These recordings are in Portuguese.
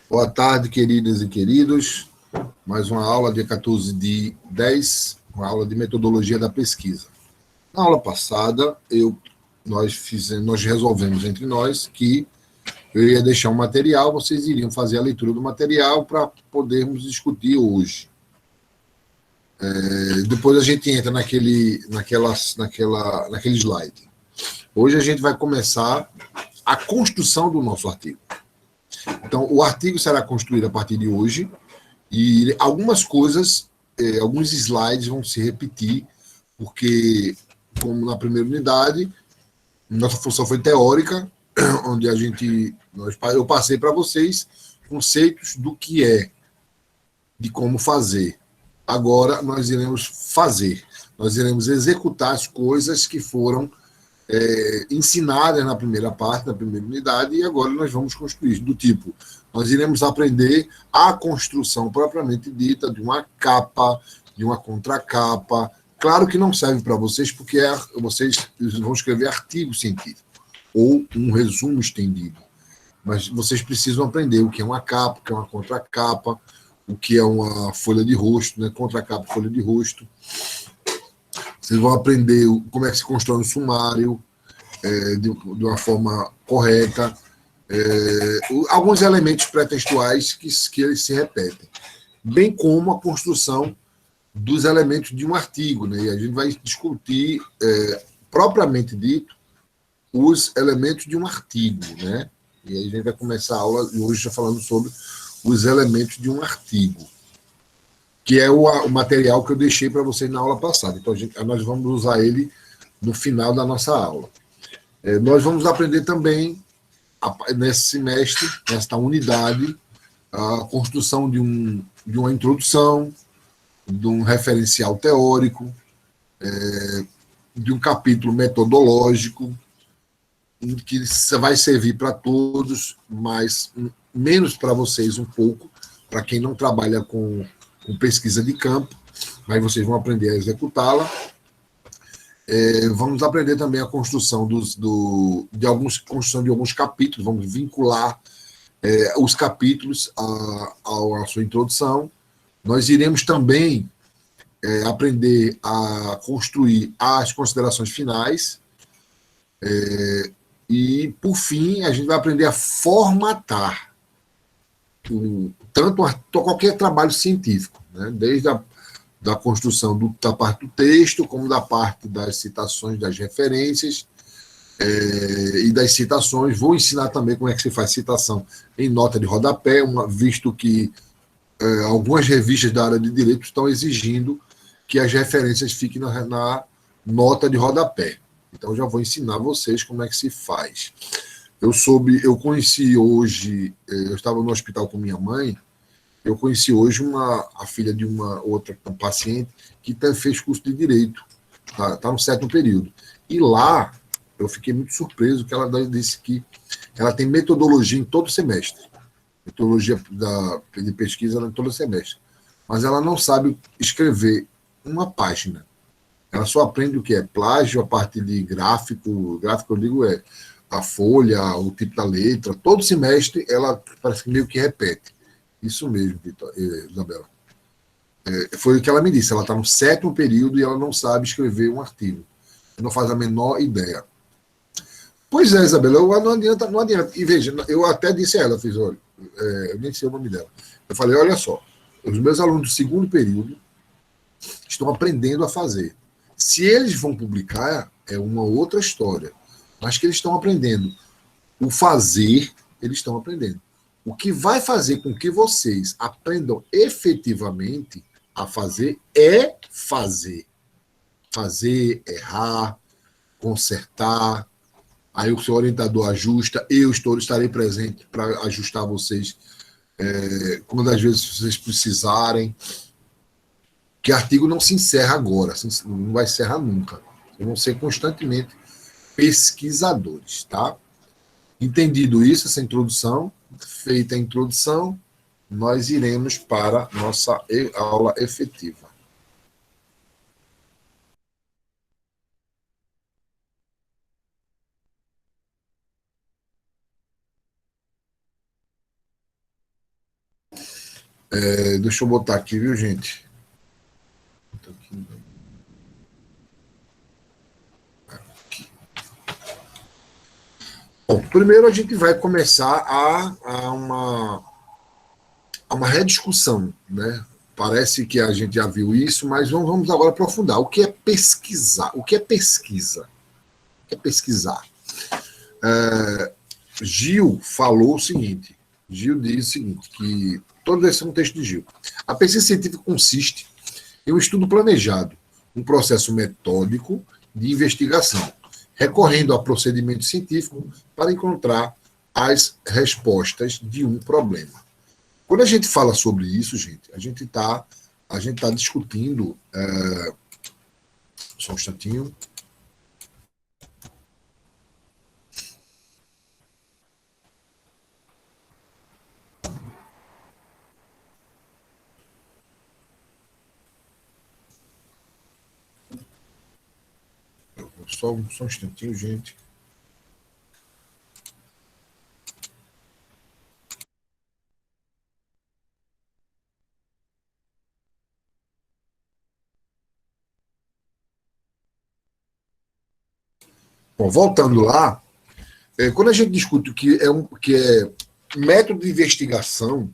Boa tarde, queridas e queridos. Mais uma aula, dia 14 de 10, uma aula de metodologia da pesquisa. Na aula passada, nós resolvemos entre nós que eu ia deixar um material, vocês iriam fazer a leitura do material para podermos discutir hoje. Depois a gente entra naquele slide. Hoje a gente vai começar a construção do nosso artigo. Então, o artigo será construído a partir de hoje, e algumas coisas, alguns slides vão se repetir, porque, como na primeira unidade, nossa função foi teórica, onde eu passei para vocês conceitos do que é, de como fazer. Agora nós iremos fazer, nós iremos executar as coisas que foram ensinadas na primeira parte, na primeira unidade, e agora nós vamos construir, do tipo, nós iremos aprender a construção propriamente dita de uma capa, de uma contracapa. Claro que não serve para vocês, porque vocês vão escrever artigo científico ou um resumo estendido, mas vocês precisam aprender o que é uma capa, o que é uma contracapa, o que é uma folha de rosto, né? Contracapa, folha de rosto. Vocês vão aprender como é que se constrói um sumário, de uma forma correta, alguns elementos pré-textuais que eles se repetem, bem como a construção dos elementos de um artigo, né? E a gente vai discutir, propriamente dito, os elementos de um artigo, né? E aí a gente vai começar a aula hoje já falando sobre os elementos de um artigo, que é o material que eu deixei para vocês na aula passada. Então, nós vamos usar ele no final da nossa aula. Nós vamos aprender também, nesse semestre, nesta unidade, a construção de uma introdução, de um referencial teórico, de um capítulo metodológico, que vai servir para todos, mas menos para vocês um pouco, para quem não trabalha com pesquisa de campo, mas vocês vão aprender a executá-la. Vamos aprender também a construção de alguns capítulos, vamos vincular os capítulos à sua introdução. Nós iremos também aprender a construir as considerações finais, e, por fim, a gente vai aprender a formatar qualquer trabalho científico, né? Desde da construção da parte do texto, como da parte das citações, das referências, e das citações. Vou ensinar também como é que se faz citação em nota de rodapé, visto que algumas revistas da área de direito estão exigindo que as referências fiquem na nota de rodapé. Então, já vou ensinar vocês como é que se faz. Eu conheci hoje, eu estava no hospital com minha mãe, eu conheci hoje a filha de uma outra paciente que fez curso de Direito, está no 7º período. E lá, eu fiquei muito surpreso que ela disse que ela tem metodologia em todo semestre. Metodologia de pesquisa em todo semestre. Mas ela não sabe escrever uma página. Ela só aprende o que é plágio, a parte de gráfico. Gráfico, eu digo, a folha, o tipo da letra. Todo semestre ela parece que meio que repete. Isso mesmo, Isabela. Foi o que ela me disse. Ela está no 7º período e ela não sabe escrever um artigo. Não faz a menor ideia. Pois é, Isabela, não adianta, não adianta. E veja, eu até disse a ela, fiz, olha, eu nem sei o nome dela. Eu falei, olha só, os meus alunos do 2º período estão aprendendo a fazer. Se eles vão publicar, é uma outra história. Mas que eles estão aprendendo. O fazer, eles estão aprendendo. O que vai fazer com que vocês aprendam efetivamente a fazer é fazer. Fazer, errar, consertar. Aí o seu orientador ajusta, estarei presente para ajustar vocês quando às vezes vocês precisarem. Que artigo não se encerra agora, não vai encerrar nunca. Vocês vão ser constantemente pesquisadores, tá? Entendido isso, essa introdução, feita a introdução, nós iremos para nossa aula efetiva. Deixa eu botar aqui, viu, gente? Bom, primeiro a gente vai começar a uma rediscussão, né? Parece que a gente já viu isso, mas vamos agora aprofundar. O que é pesquisar? O que é pesquisa? O que é pesquisar? Gil falou o seguinte, Gil diz o seguinte, que todo esse é um texto de Gil. A pesquisa científica consiste em um estudo planejado, um processo metódico de investigação, recorrendo a procedimento científico para encontrar as respostas de um problema. Quando a gente fala sobre isso, gente, a gente tá discutindo. Só um instantinho. Só um instantinho, gente. Bom, voltando lá, quando a gente discute o que é método de investigação,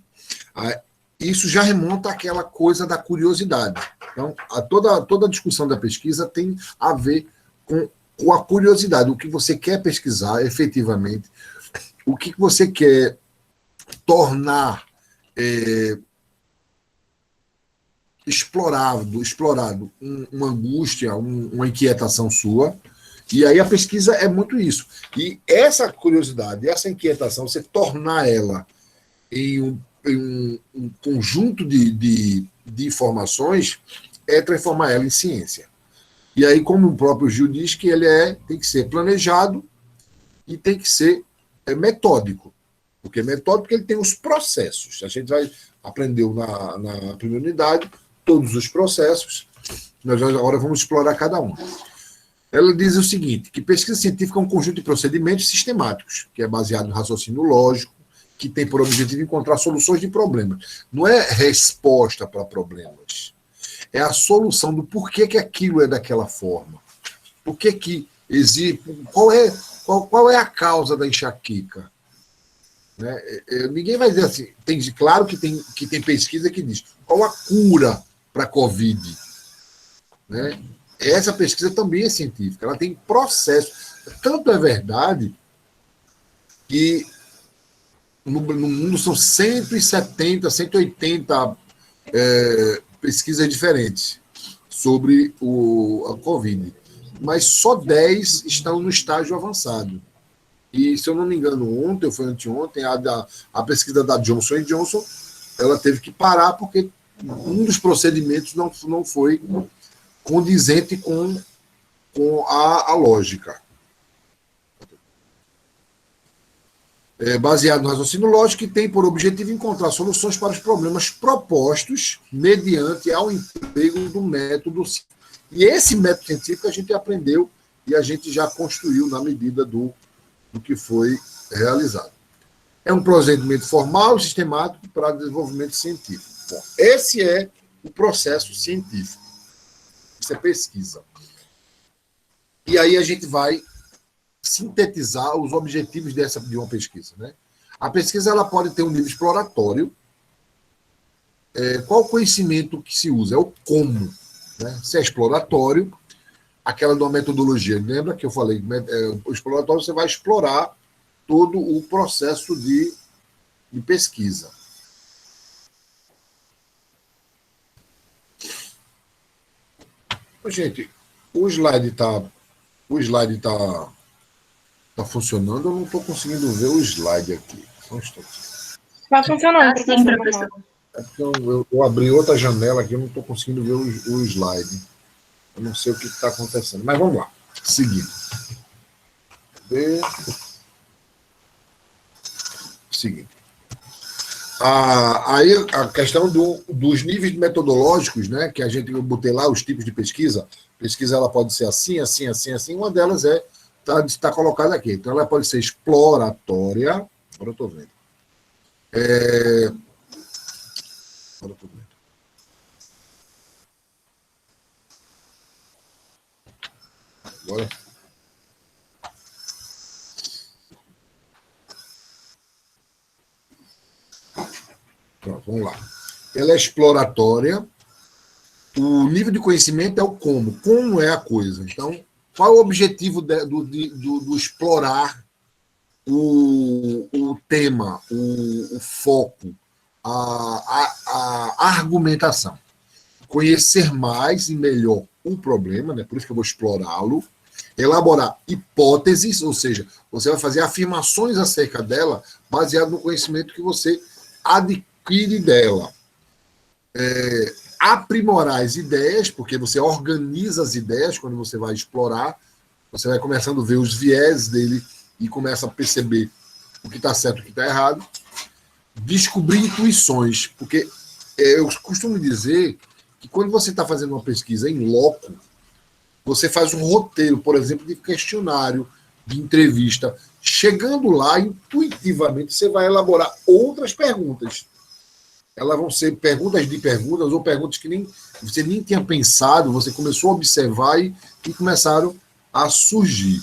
isso já remonta àquela coisa da curiosidade. Então, toda a discussão da pesquisa tem a ver com a curiosidade, o que você quer pesquisar efetivamente, o que você quer tornar explorado uma angústia, uma inquietação sua. E aí a pesquisa é muito isso. E essa curiosidade, essa inquietação, você tornar ela em um conjunto de informações, é transformar ela em ciência. E aí, como o próprio Gil diz, que ele tem que ser planejado e tem que ser metódico. Porque é metódico porque ele tem os processos. A gente aprendeu na primeira unidade todos os processos. Nós agora vamos explorar cada um. Ela diz o seguinte, que pesquisa científica é um conjunto de procedimentos sistemáticos, que é baseado no raciocínio lógico, que tem por objetivo encontrar soluções de problemas. Não é resposta para problemas. É a solução do porquê que aquilo é daquela forma. Por que existe... Qual é a causa da enxaqueca? Né? Ninguém vai dizer assim... Claro que tem pesquisa que diz qual a cura para a Covid. Né? Essa pesquisa também é científica, ela tem processo. Tanto é verdade que no mundo são 170, 180 pesquisas diferentes sobre a Covid, mas só 10 estão no estágio avançado. E, se eu não me engano, ontem ou foi anteontem, a pesquisa da Johnson Johnson, ela teve que parar porque um dos procedimentos não foi condizente com a lógica. Baseado no raciocínio lógico, que tem por objetivo encontrar soluções para os problemas propostos mediante ao emprego do método científico. E esse método científico a gente aprendeu e a gente já construiu na medida do que foi realizado. É um procedimento formal e sistemático para desenvolvimento científico. Bom, esse é o processo científico. Isso é pesquisa. E aí a gente vai sintetizar os objetivos de uma pesquisa. Né? A pesquisa ela pode ter um nível exploratório. Qual o conhecimento que se usa? É o como. Né? Se é exploratório, aquela de uma metodologia. Lembra que eu falei? O exploratório você vai explorar todo o processo de pesquisa. Gente, o slide está funcionando, eu não estou conseguindo ver o slide aqui. Só um instante. Está funcionando, sim, professor. É porque eu abri outra janela aqui, eu não estou conseguindo ver o slide. Eu não sei o que está acontecendo. Mas vamos lá. Seguindo. Seguinte. Aí a questão dos níveis metodológicos, né, que eu botei lá, os tipos de pesquisa. Pesquisa ela pode ser assim, assim, assim, assim. Uma delas está colocada aqui. Então, ela pode ser exploratória. Agora eu estou vendo. Agora. Pronto, vamos lá. Ela é exploratória. O nível de conhecimento é o como. Como é a coisa. Então, qual é o objetivo do explorar o tema, o foco, a argumentação? Conhecer mais e melhor o problema, né? Por isso que eu vou explorá-lo. Elaborar hipóteses, ou seja, você vai fazer afirmações acerca dela baseado no conhecimento que você adquire dela. Aprimorar as ideias, porque você organiza as ideias quando você vai explorar, você vai começando a ver os viés dele e começa a perceber o que está certo e o que está errado. Descobrir intuições, porque eu costumo dizer que quando você está fazendo uma pesquisa em loco, você faz um roteiro, por exemplo, de questionário, de entrevista. Chegando lá, intuitivamente, você vai elaborar outras perguntas. Elas vão ser perguntas de perguntas ou perguntas que você nem tinha pensado, você começou a observar e começaram a surgir.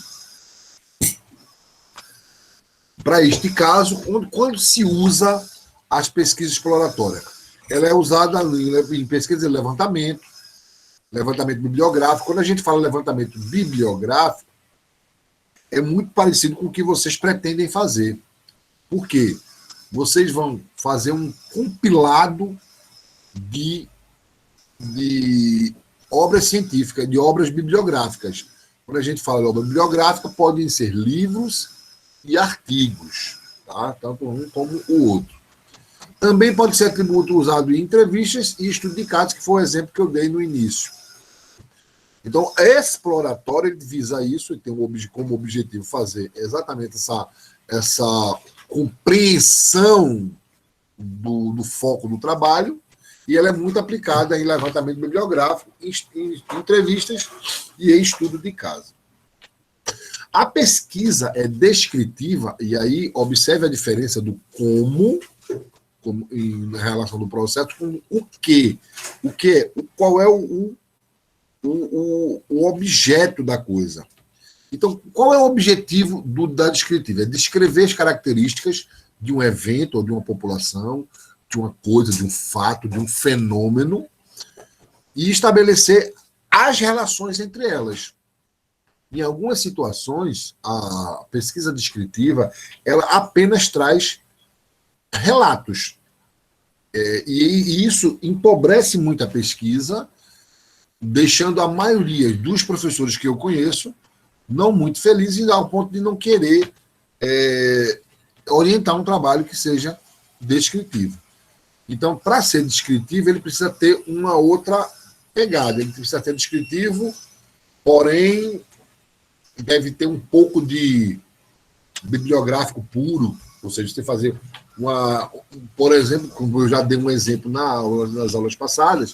Para este caso, quando se usa as pesquisas exploratórias? Ela é usada em pesquisa de levantamento bibliográfico. Quando a gente fala levantamento bibliográfico, é muito parecido com o que vocês pretendem fazer. Por quê? Vocês vão fazer um compilado de obras científicas, de obras bibliográficas. Quando a gente fala de obra bibliográfica, podem ser livros e artigos, tá? Tanto um como o outro. Também pode ser atributo usado em entrevistas e estudo de casos, que foi o exemplo que eu dei no início. Então, exploratório visa isso e tem como objetivo fazer exatamente essa compreensão do foco do trabalho, e ela é muito aplicada em levantamento bibliográfico, em entrevistas e em estudo de caso. A pesquisa é descritiva, e aí observe a diferença do como em relação do processo com o que. Qual é o objeto da coisa. Então, qual é o objetivo da descritiva? É descrever as características de um evento ou de uma população, de uma coisa, de um fato, de um fenômeno, e estabelecer as relações entre elas. Em algumas situações, a pesquisa descritiva ela apenas traz relatos. E isso empobrece muito a pesquisa, deixando a maioria dos professores que eu conheço não muito felizes ao ponto de não querer orientar um trabalho que seja descritivo. Então, para ser descritivo, ele precisa ter uma outra pegada. Ele precisa ser descritivo, porém, deve ter um pouco de bibliográfico puro, ou seja, você fazer por exemplo, como eu já dei um exemplo nas aulas passadas,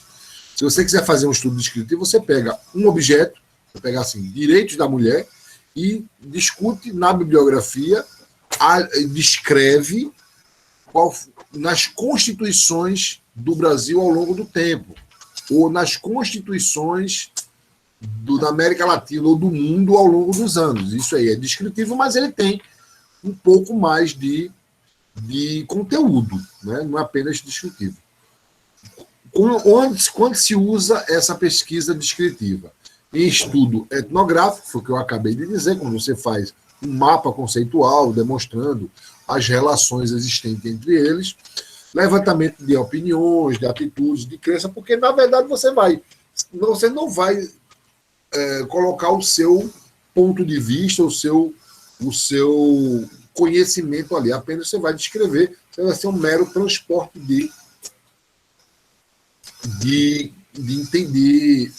se você quiser fazer um estudo descritivo, você pega um objeto, você pega assim, direitos da mulher, e discute na bibliografia, descreve nas constituições do Brasil ao longo do tempo, ou nas constituições da América Latina ou do mundo ao longo dos anos. Isso aí é descritivo, mas ele tem um pouco mais de conteúdo, né? Não é apenas descritivo. Quando se usa essa pesquisa descritiva? Em estudo etnográfico, foi o que eu acabei de dizer, quando você faz um mapa conceitual demonstrando as relações existentes entre eles, levantamento de opiniões, de atitudes, de crença, porque, na verdade, você não vai colocar o seu ponto de vista, o seu conhecimento ali, apenas você vai descrever, você vai ser um mero transporte de entender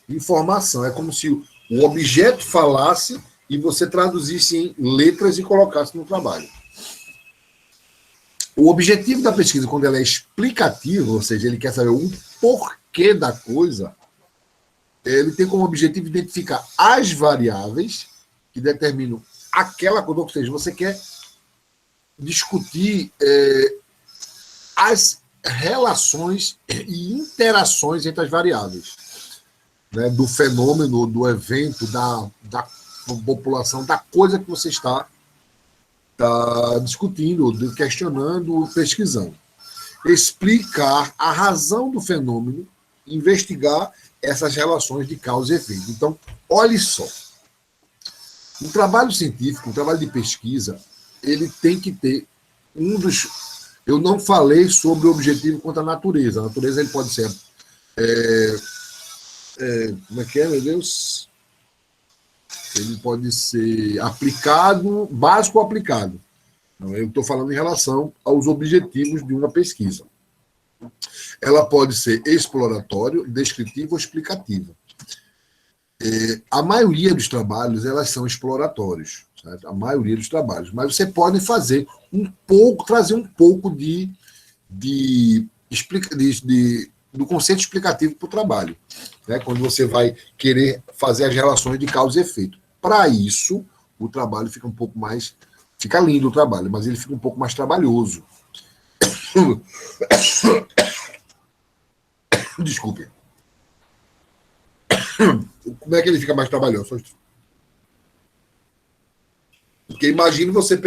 informação. É como se o objeto falasse e você traduzisse em letras e colocasse no trabalho. O objetivo da pesquisa, quando ela é explicativa, ou seja, ele quer saber o porquê da coisa, ele tem como objetivo identificar as variáveis que determinam aquela coisa, ou seja, você quer discutir as relações e interações entre as variáveis, né, do fenômeno, do evento, da população, da coisa que você está discutindo, questionando, pesquisando. Explicar a razão do fenômeno, investigar essas relações de causa e efeito. Então, olhe só. Um trabalho científico, um trabalho de pesquisa, ele tem que ter um dos... Eu não falei sobre o objetivo contra a natureza. A natureza ele pode ser... como é que é, meu Deus? Ele pode ser aplicado, básico ou aplicado. Eu estou falando em relação aos objetivos de uma pesquisa. Ela pode ser exploratório, descritiva ou explicativa. A maioria dos trabalhos, elas são exploratórios, certo? A maioria dos trabalhos. Mas você pode fazer trazer um pouco do conceito explicativo para o trabalho, né? Quando você vai querer fazer as relações de causa e efeito. Para isso, o trabalho fica um pouco mais... Fica lindo o trabalho, mas ele fica um pouco mais trabalhoso. Desculpe. Como é que ele fica mais trabalhoso? Porque imagine você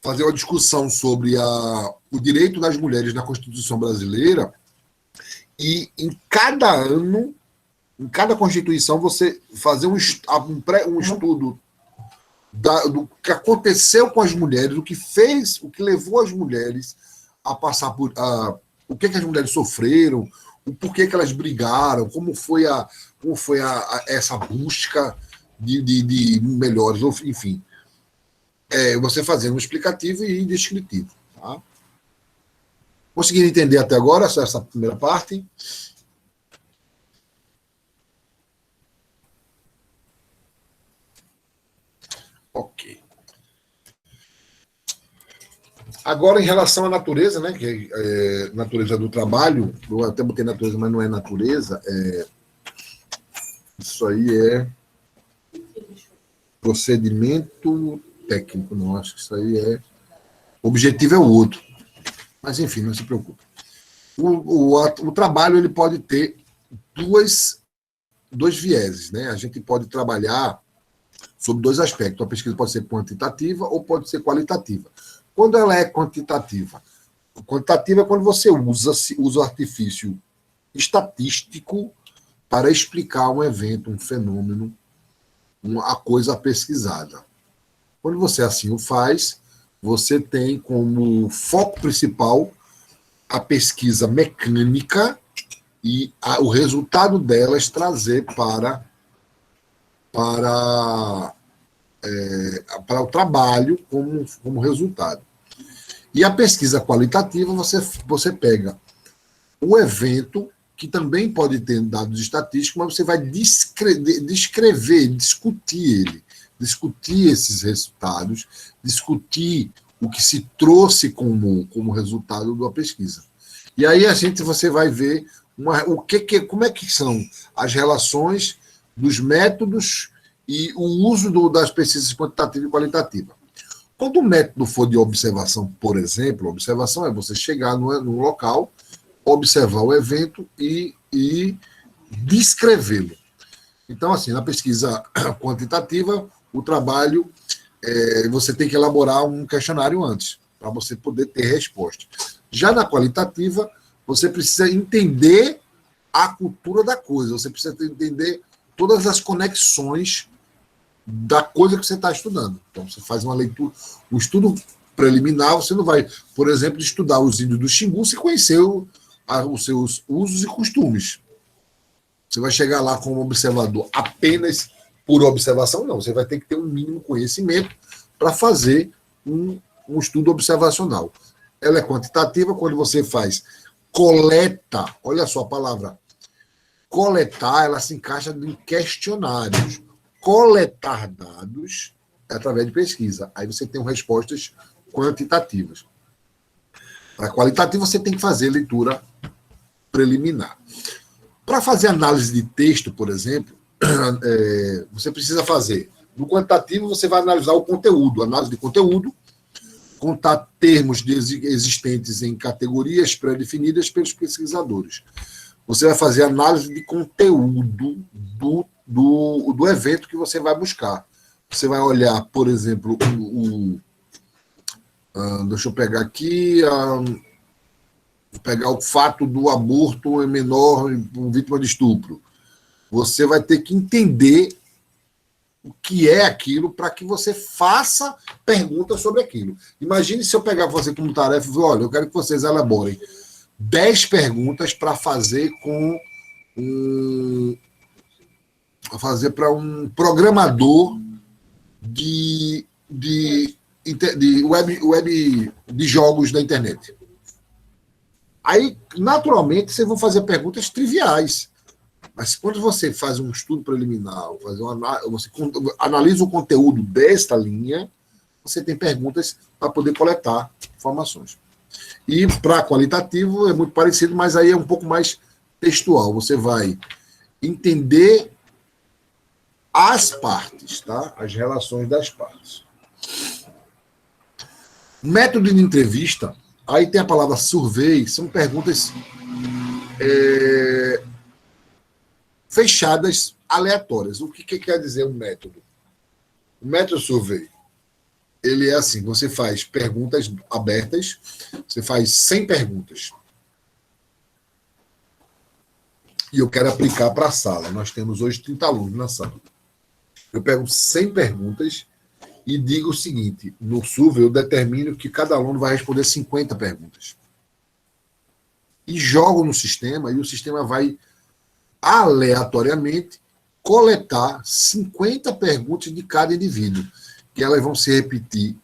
fazer uma discussão sobre o direito das mulheres na Constituição brasileira e em cada ano, em cada Constituição, você fazer um estudo do que aconteceu com as mulheres, o que levou as mulheres a passar por... o que as mulheres sofreram, o porquê que elas brigaram, como foi essa busca de melhores, enfim. Você fazendo um explicativo e descritivo. Tá? Conseguiram entender até agora essa primeira parte? Ok. Agora, em relação à natureza, né, que é natureza do trabalho, eu até botei natureza, mas não é natureza, isso aí é procedimento técnico, não, acho que isso aí o objetivo é o outro. Mas, enfim, não se preocupe. O trabalho ele pode ter dois vieses, né? A gente pode trabalhar sobre dois aspectos. A pesquisa pode ser quantitativa ou pode ser qualitativa. Quando ela é quantitativa é quando você usa o artifício estatístico para explicar um evento, um fenômeno, a coisa pesquisada. Quando você assim o faz, você tem como foco principal a pesquisa mecânica e o resultado delas trazer para o trabalho como resultado. E a pesquisa qualitativa, você pega o evento, que também pode ter dados estatísticos, mas você vai descrever, discutir esses resultados, discutir o que se trouxe como resultado da pesquisa. E aí você vai ver como é que são as relações dos métodos e o uso das pesquisas quantitativa e qualitativa. Quando o método for de observação, por exemplo, observação é você chegar no local, observar o evento e descrevê-lo. Então, assim, na pesquisa quantitativa, o trabalho, você tem que elaborar um questionário antes, para você poder ter resposta. Já na qualitativa, você precisa entender a cultura da coisa, você precisa entender todas as conexões da coisa que você está estudando. Então, você faz uma leitura, um estudo preliminar, você não vai, por exemplo, estudar os índios do Xingu sem conhecer os seus usos e costumes. Você vai chegar lá como observador apenas por observação? Não, você vai ter que ter um mínimo conhecimento para fazer um estudo observacional. Ela é quantitativa quando você coleta, olha só a palavra, coletar, ela se encaixa em questionários. Coletar dados através de pesquisa. Aí você tem respostas quantitativas. Para qualitativa, você tem que fazer leitura preliminar. Para fazer análise de texto, por exemplo, você precisa fazer. No quantitativo, você vai analisar o conteúdo, análise de conteúdo, contar termos existentes em categorias pré-definidas pelos pesquisadores. Você vai fazer análise de conteúdo do evento que você vai buscar. Você vai olhar, por exemplo, deixa eu pegar aqui, pegar o fato do aborto menor vítima de estupro. Você vai ter que entender o que é aquilo para que você faça perguntas sobre aquilo. Imagine se eu pegar você como tarefa e falar, olha, eu quero que vocês elaborem 10 perguntas para fazer para um programador de web de jogos da internet. Aí, naturalmente, vocês vão fazer perguntas triviais. Mas quando você faz um estudo preliminar, você analisa o conteúdo desta linha, você tem perguntas para poder coletar informações. E para qualitativo é muito parecido, mas aí é um pouco mais textual. Você vai entender as partes, tá? As relações das partes. Método de entrevista, aí tem a palavra survey, são perguntas fechadas, aleatórias. O que quer dizer um método? O método survey, ele é assim, você faz perguntas abertas, você faz 100 perguntas. E eu quero aplicar para a sala. Nós temos hoje 30 alunos na sala. Eu pego 100 perguntas e digo o seguinte, no survey eu determino que cada aluno vai responder 50 perguntas. E jogo no sistema, e o sistema vai aleatoriamente coletar 50 perguntas de cada indivíduo, que elas vão se repetir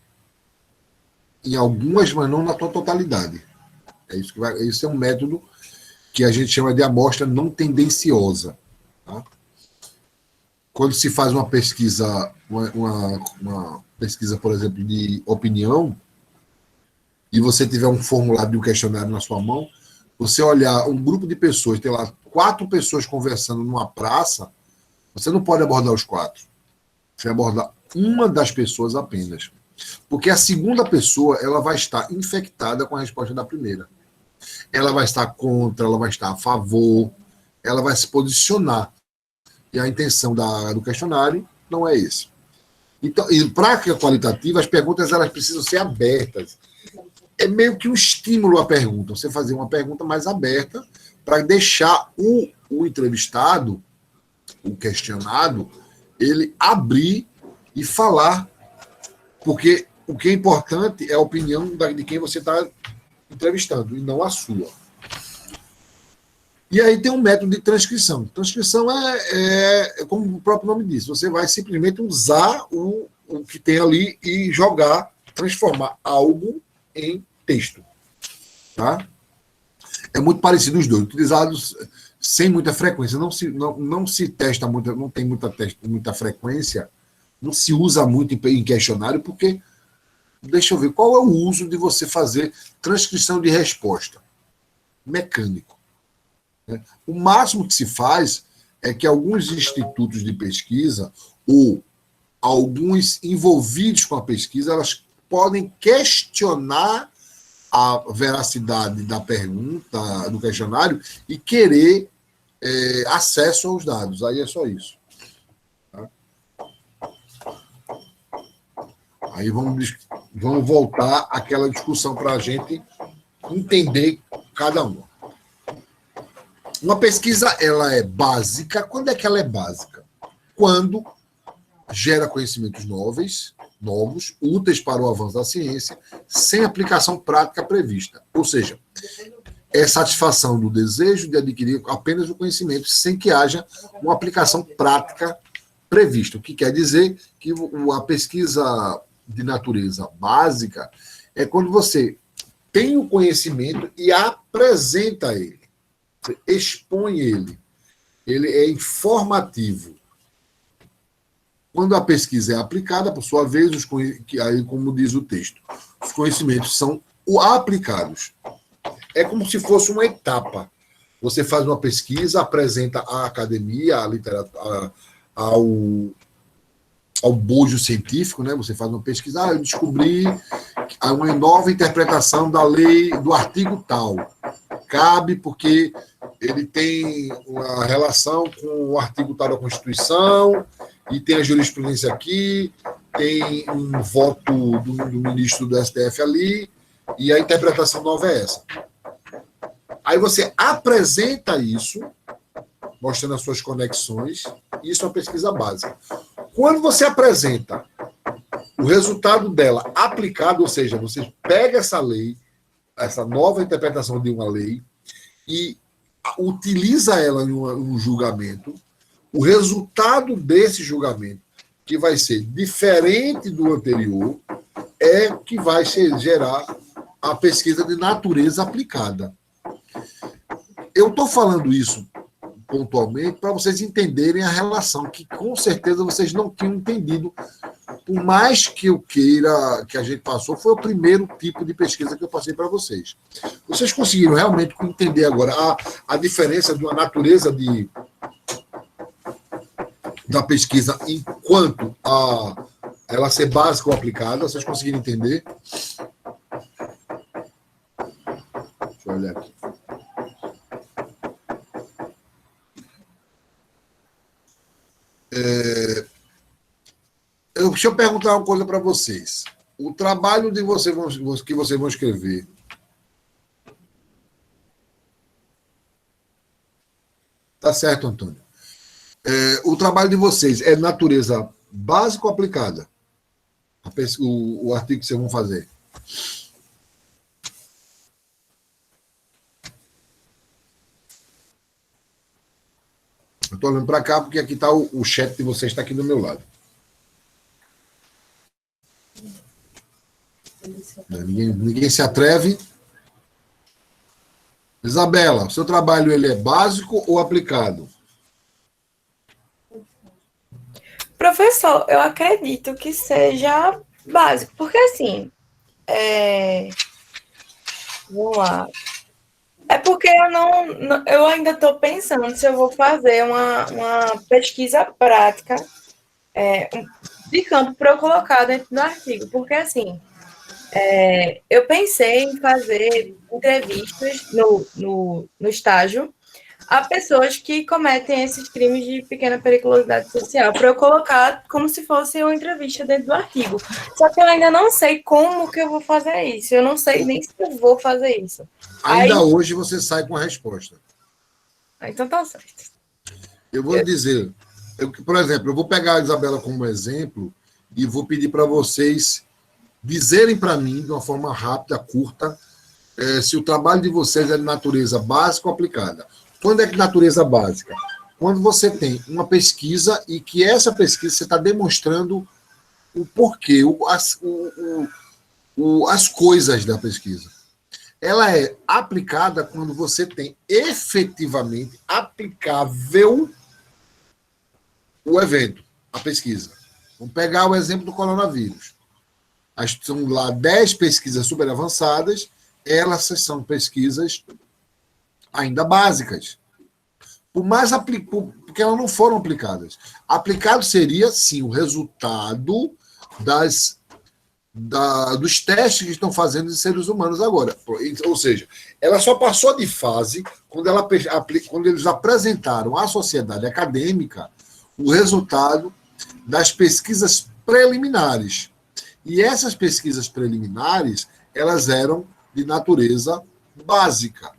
em algumas, mas não na sua totalidade. Isso é um método que a gente chama de amostra não tendenciosa. Tá? Quando se faz uma pesquisa, uma pesquisa, por exemplo, de opinião, e você tiver um formulário de um questionário na sua mão, você olhar um grupo de pessoas, tem lá 4 pessoas conversando numa praça, você não pode abordar os 4. Você aborda uma das pessoas apenas. Porque a segunda pessoa, ela vai estar infectada com a resposta da primeira. Ela vai estar contra, ela vai estar a favor, ela vai se posicionar. E a intenção do questionário não é isso. Então, e para a qualitativa, as perguntas elas precisam ser abertas. É meio que um estímulo à pergunta. Você fazer uma pergunta mais aberta para deixar o entrevistado, o questionado, ele abrir e falar, porque o que é importante é a opinião de quem você está entrevistando, e não a sua. E aí tem um método de transcrição. Transcrição é como o próprio nome diz, você vai simplesmente usar o que tem ali e jogar, transformar algo em texto. Tá? É muito parecido os dois, utilizados sem muita frequência. Não se testa muito, não tem muita frequência, não se usa muito em questionário, porque, deixa eu ver, qual é o uso de você fazer transcrição de resposta? Mecânico. Né? O máximo que se faz é que alguns institutos de pesquisa ou alguns envolvidos com a pesquisa, elas podem questionar a veracidade da pergunta, do questionário, e querer acesso aos dados. Aí é só isso. Tá? Aí vamos voltar àquela discussão para a gente entender cada uma. Uma pesquisa, ela é básica. Quando é que ela é básica? Quando gera conhecimentos novos, úteis para o avanço da ciência, sem aplicação prática prevista. Ou seja, é satisfação do desejo de adquirir apenas o conhecimento, sem que haja uma aplicação prática prevista. O que quer dizer que a pesquisa de natureza básica é quando você tem o conhecimento e apresenta ele, você expõe ele. Ele é informativo. Quando a pesquisa é aplicada, por sua vez, aí, como diz o texto, os conhecimentos são aplicados. É como se fosse uma etapa. Você faz uma pesquisa, apresenta à academia, à literatura, ao bojo científico, né? Você faz uma pesquisa, eu descobri que uma nova interpretação da lei, do artigo tal. Cabe porque ele tem uma relação com o artigo tal da Constituição e tem a jurisprudência aqui, tem um voto do ministro do STF ali, e a interpretação nova é essa. Aí você apresenta isso, mostrando as suas conexões, e isso é uma pesquisa básica. Quando você apresenta o resultado dela aplicado, ou seja, você pega essa lei, essa nova interpretação de uma lei, e utiliza ela em um julgamento, o resultado desse julgamento, que vai ser diferente do anterior, é que vai gerar a pesquisa de natureza aplicada. Eu estou falando isso pontualmente para vocês entenderem a relação, que com certeza vocês não tinham entendido. Por mais que eu queira, que a gente passou, foi o primeiro tipo de pesquisa que eu passei para vocês. Vocês conseguiram realmente entender agora a diferença de uma natureza da pesquisa enquanto a ela ser básica ou aplicada? Vocês conseguiram entender? Deixa eu olhar aqui. Deixa eu perguntar uma coisa para vocês. O trabalho de vocês que vocês vão escrever, tá certo, Antônio? O trabalho de vocês é natureza básica ou aplicada? O artigo que vocês vão fazer. Eu estou olhando para cá porque aqui está o chat de vocês, está aqui do meu lado. Ninguém se atreve. Isabela, o seu trabalho ele é básico ou aplicado? Professor, eu acredito que seja básico, porque assim, vamos lá. É porque eu ainda estou pensando se eu vou fazer uma pesquisa prática de campo para eu colocar dentro do artigo, porque assim, eu pensei em fazer entrevistas no estágio a pessoas que cometem esses crimes de pequena periculosidade social, para eu colocar como se fosse uma entrevista dentro do artigo. Só que eu ainda não sei como que eu vou fazer isso, eu não sei nem se eu vou fazer isso. Ainda hoje você sai com a resposta. Então tá certo. Eu vou dizer, por exemplo, eu vou pegar a Isabela como exemplo e vou pedir para vocês dizerem para mim, de uma forma rápida, curta, se o trabalho de vocês é de natureza básica ou aplicada. Quando é que natureza básica? Quando você tem uma pesquisa e que essa pesquisa você está demonstrando o porquê, as coisas da pesquisa. Ela é aplicada quando você tem efetivamente aplicável o evento, a pesquisa. Vamos pegar o exemplo do coronavírus. São lá 10 pesquisas super avançadas, elas são pesquisas ainda básicas. Porque elas não foram aplicadas. Aplicado seria, sim, o resultado dos testes que estão fazendo em seres humanos agora. Ou seja, ela só passou de fase quando eles apresentaram à sociedade acadêmica o resultado das pesquisas preliminares. E essas pesquisas preliminares, elas eram de natureza básica.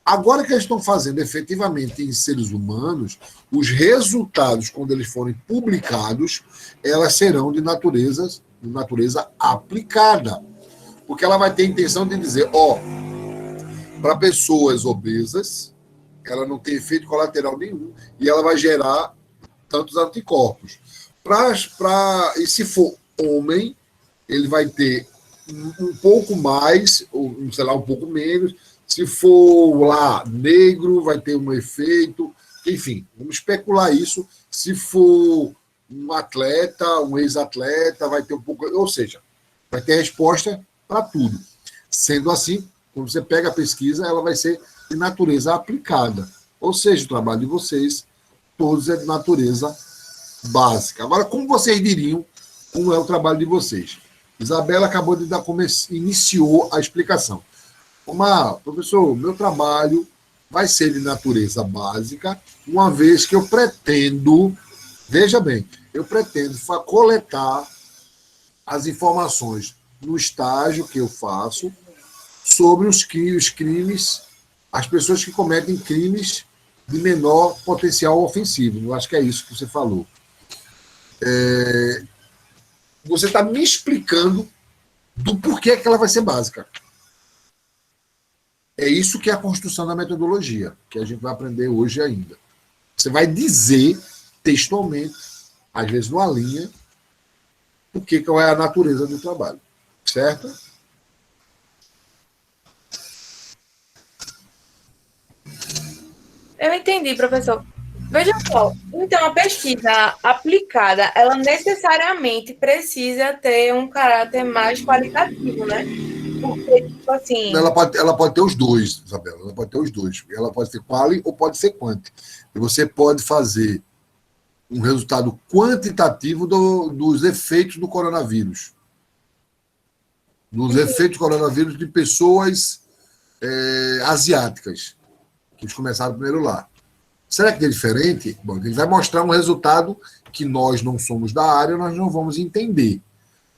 Agora que eles estão fazendo efetivamente em seres humanos, os resultados, quando eles forem publicados, elas serão de natureza aplicada. Porque ela vai ter a intenção de dizer, para pessoas obesas, ela não tem efeito colateral nenhum e ela vai gerar tantos anticorpos. E se for homem, ele vai ter um pouco mais, ou sei lá, um pouco menos. Se for lá negro, vai ter um efeito. Enfim, vamos especular isso. Se for um atleta, um ex-atleta, vai ter um pouco. Ou seja, vai ter resposta para tudo. Sendo assim, quando você pega a pesquisa, ela vai ser de natureza aplicada. Ou seja, o trabalho de vocês, todos é de natureza básica. Agora, como vocês diriam, como é o trabalho de vocês? Isabela acabou de iniciou a explicação. Professor, meu trabalho vai ser de natureza básica, uma vez que eu pretendo, veja bem, eu pretendo coletar as informações no estágio que eu faço sobre os crimes, as pessoas que cometem crimes de menor potencial ofensivo. Eu acho que é isso que você falou. Você está me explicando do porquê que ela vai ser básica. É isso que é a construção da metodologia, que a gente vai aprender hoje ainda. Você vai dizer textualmente, às vezes numa linha, qual é a natureza do trabalho. Certo? Eu entendi, professor. Veja só, então a pesquisa aplicada, ela necessariamente precisa ter um caráter mais qualitativo, né? Porque, tipo assim. Ela pode ter os dois, Isabela. Ela pode ter os dois. Ela pode ser quali ou pode ser quanti. E você pode fazer um resultado quantitativo dos efeitos do coronavírus. Dos efeitos do coronavírus de pessoas asiáticas, que eles começaram primeiro lá. Será que é diferente? Bom, ele vai mostrar um resultado que nós não somos da área, nós não vamos entender.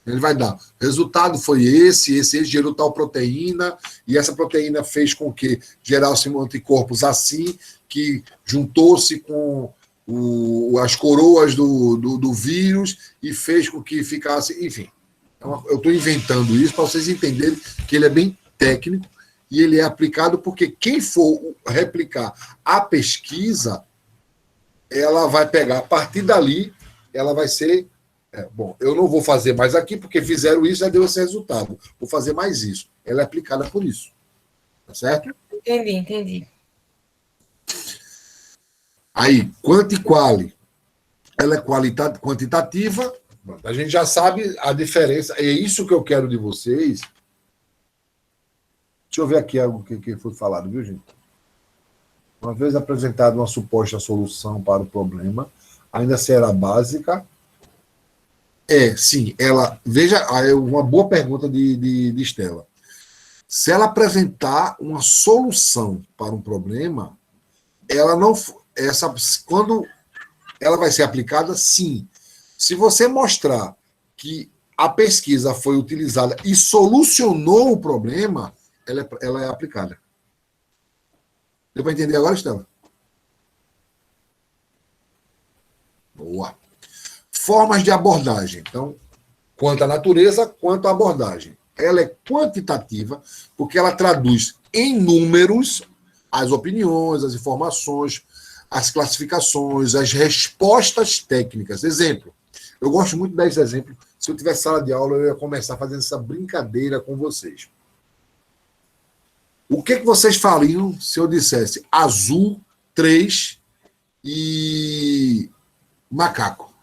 Ele vai dar, resultado foi esse gerou tal proteína, e essa proteína fez com que gerasse anticorpos assim, que juntou-se com as coroas do vírus e fez com que ficasse, enfim. Eu estou inventando isso para vocês entenderem que ele é bem técnico e ele é aplicado porque quem for replicar a pesquisa, ela vai pegar, a partir dali, ela vai ser bom, eu não vou fazer mais aqui, porque fizeram isso, já deu esse resultado. Vou fazer mais isso. Ela é aplicada por isso. Tá certo? Entendi. Aí, quanti quali, ela é quantitativa. A gente já sabe a diferença. É isso que eu quero de vocês. Deixa eu ver aqui algo que foi falado, viu, gente? Uma vez apresentada uma suposta solução para o problema, ainda será básica. Sim, ela. Veja, uma boa pergunta de Estela. Se ela apresentar uma solução para um problema, ela não. Quando ela vai ser aplicada, sim. Se você mostrar que a pesquisa foi utilizada e solucionou o problema, ela é aplicada. Deu para entender agora, Estela? Boa. Formas de abordagem. Então, quanto à natureza, quanto à abordagem. Ela é quantitativa, porque ela traduz em números as opiniões, as informações, as classificações, as respostas técnicas. Exemplo. Eu gosto muito de dar esse exemplo. Se eu tivesse sala de aula, eu ia começar fazendo essa brincadeira com vocês. O que vocês fariam se eu dissesse azul, 3 e macaco?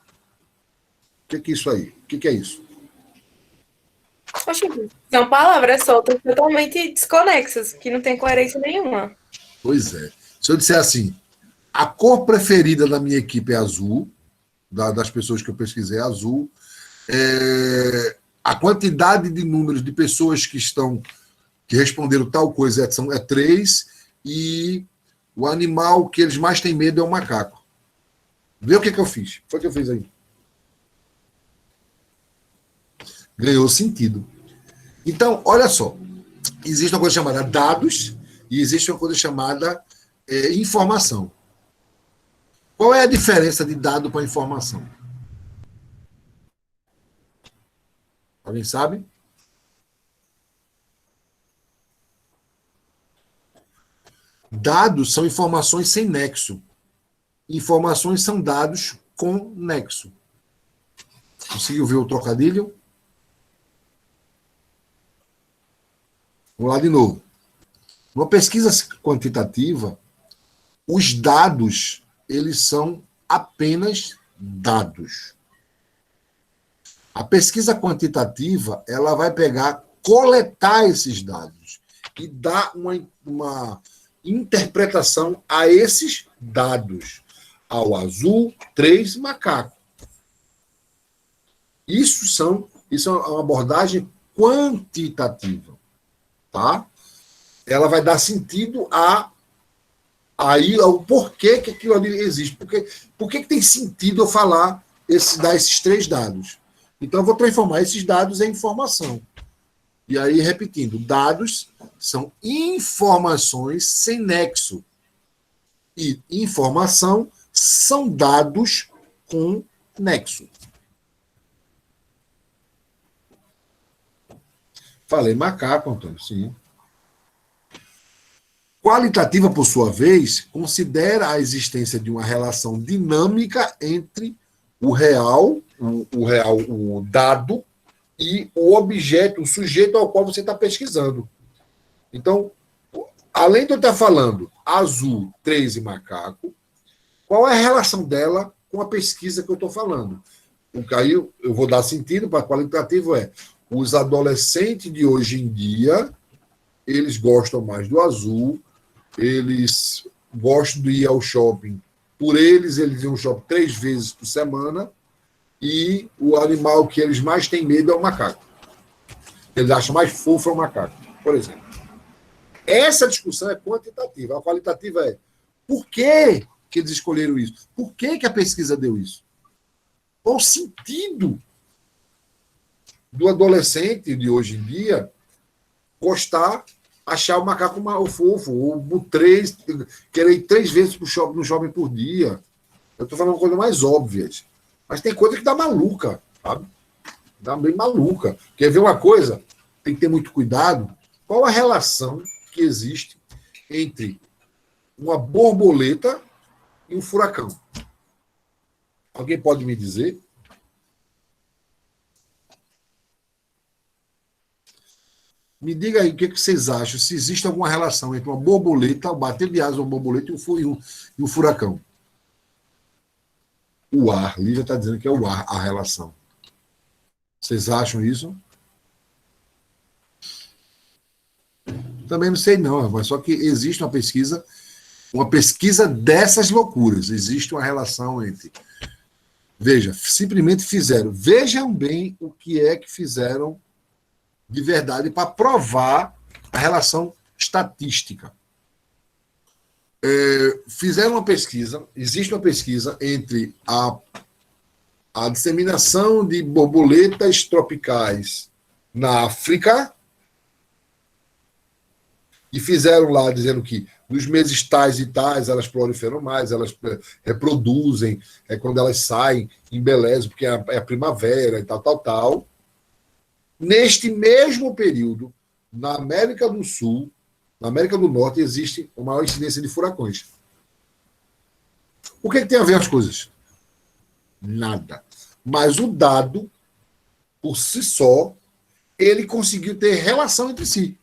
O que é isso aí? O que é isso? Poxa, são palavras soltas totalmente desconexas, que não tem coerência nenhuma. Pois é. Se eu disser assim, a cor preferida da minha equipe é azul, das pessoas que eu pesquisei é azul, a quantidade de números de pessoas que responderam tal coisa é 3, e o animal que eles mais têm medo é o macaco. Vê o que eu fiz. Foi o que eu fiz aí. Ganhou sentido. Então, olha só. Existe uma coisa chamada dados e existe uma coisa chamada informação. Qual é a diferença de dado para informação? Alguém sabe? Dados são informações sem nexo. Informações são dados com nexo. Conseguiu ver o trocadilho? Vamos lá de novo. Numa pesquisa quantitativa, os dados, eles são apenas dados. A pesquisa quantitativa, ela vai coletar esses dados e dar uma interpretação a esses dados. Ao azul, 3 macaco. Isso são Isso é uma abordagem quantitativa, tá? Ela vai dar sentido aí ao porquê que aquilo ali existe. Por que tem sentido eu falar, dar esses 3 dados? Então, eu vou transformar esses dados em informação. E aí, repetindo, dados são informações sem nexo. E informação são dados com nexo. Falei macaco, Antônio, sim. Qualitativa, por sua vez, considera a existência de uma relação dinâmica entre o dado e o objeto, o sujeito ao qual você está pesquisando. Então, além de eu estar falando azul, 3 e macaco, qual é a relação dela com a pesquisa que eu estou falando? Porque aí eu vou dar sentido para qualitativo os adolescentes de hoje em dia, eles gostam mais do azul, eles gostam de ir ao shopping. Por eles iam ao shopping 3 vezes por semana, e o animal que eles mais têm medo é o macaco. Eles acham mais fofo o macaco, por exemplo. Essa discussão é quantitativa. A qualitativa é por que eles escolheram isso? Por que a pesquisa deu isso? Qual o sentido do adolescente de hoje em dia achar o macaco fofo, ou querer ir 3 vezes no shopping por dia? Eu estou falando coisas mais óbvias. Mas tem coisa que dá maluca, sabe? Dá bem maluca. Quer ver uma coisa? Tem que ter muito cuidado. Qual a relação que existe entre uma borboleta e um furacão? Alguém pode me dizer? Me diga aí o que vocês acham, se existe alguma relação entre uma borboleta, o bater de asas de uma borboleta e um furacão. O ar, Lívia está dizendo que é o ar a relação. Vocês acham isso? Também não sei não, mas só que existe uma pesquisa dessas loucuras. Existe uma relação entre... Veja, simplesmente fizeram. Vejam bem o que é que fizeram de verdade para provar a relação estatística. Fizeram uma pesquisa, existe uma pesquisa entre a disseminação de borboletas tropicais na África, e fizeram lá dizendo que nos meses tais e tais elas proliferam mais, elas reproduzem, quando elas saem, embelezam, porque é a primavera e tal. Neste mesmo período, na América do Sul, na América do Norte, existe uma maior incidência de furacões. O que tem a ver as coisas? Nada. Mas o dado, por si só, ele conseguiu ter relação entre si.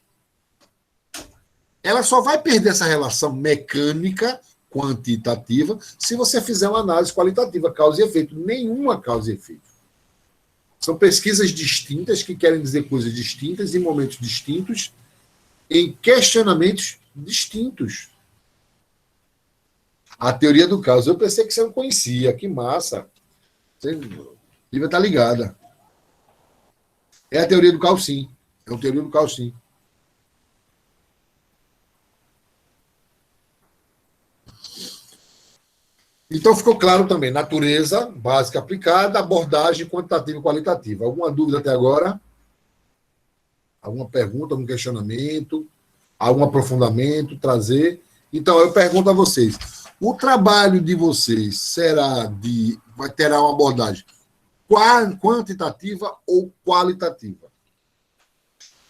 Ela só vai perder essa relação mecânica, quantitativa, se você fizer uma análise qualitativa, causa e efeito. Nenhuma causa e efeito. São pesquisas distintas que querem dizer coisas distintas em momentos distintos, em questionamentos distintos. A teoria do caos, eu pensei que você não conhecia, que massa. Você devia estar ligada. É a teoria do caos, sim. É a teoria do caos, sim. Então, ficou claro também, natureza básica aplicada, abordagem quantitativa e qualitativa. Alguma dúvida até agora? Alguma pergunta, algum questionamento, algum aprofundamento, trazer? Então, eu pergunto a vocês, o trabalho de vocês terá uma abordagem quantitativa ou qualitativa?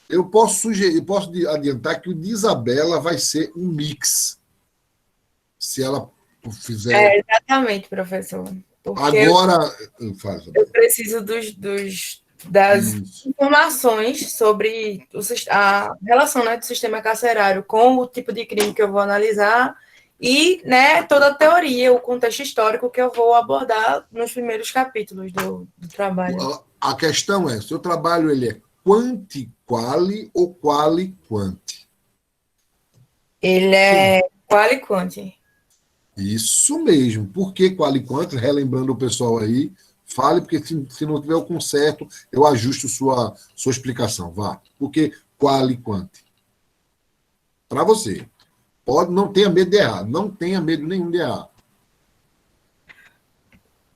Eu posso adiantar que o de Isabela vai ser um mix. Se ela fizer... Exatamente, professor. Porque agora, eu preciso das informações sobre a relação, né, do sistema carcerário com o tipo de crime que eu vou analisar e, né, toda a teoria, o contexto histórico que eu vou abordar nos primeiros capítulos do trabalho. A questão é, seu trabalho ele é quanti-quali ou quali-quanti? Ele é quali-quanti. Isso mesmo. Por que quali-quanti? Relembrando o pessoal aí, Fale, porque se não tiver o conserto, eu ajusto sua explicação. Vá. Porque qual e quanti? Para você. Não tenha medo de errar. Não tenha medo nenhum de errar.